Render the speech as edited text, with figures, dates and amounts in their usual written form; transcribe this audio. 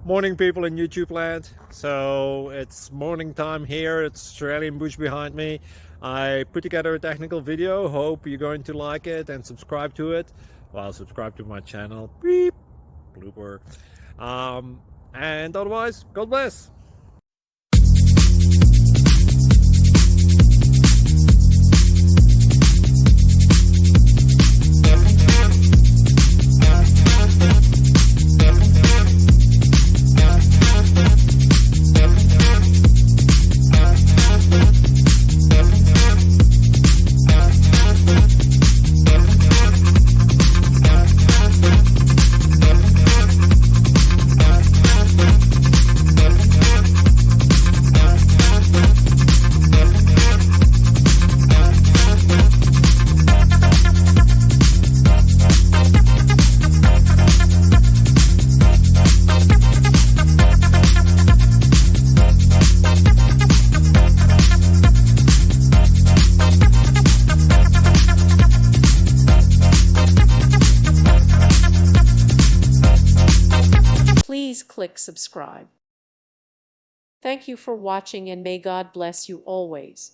Morning, people in YouTube land. So it's morning time here. It's Australian bush behind me. I put together a technical video. Hope you're going to like it and subscribe to it. Well, subscribe to my channel. Beep. Blooper. And otherwise, God bless. Please click subscribe. Thank you for watching and may God bless you always.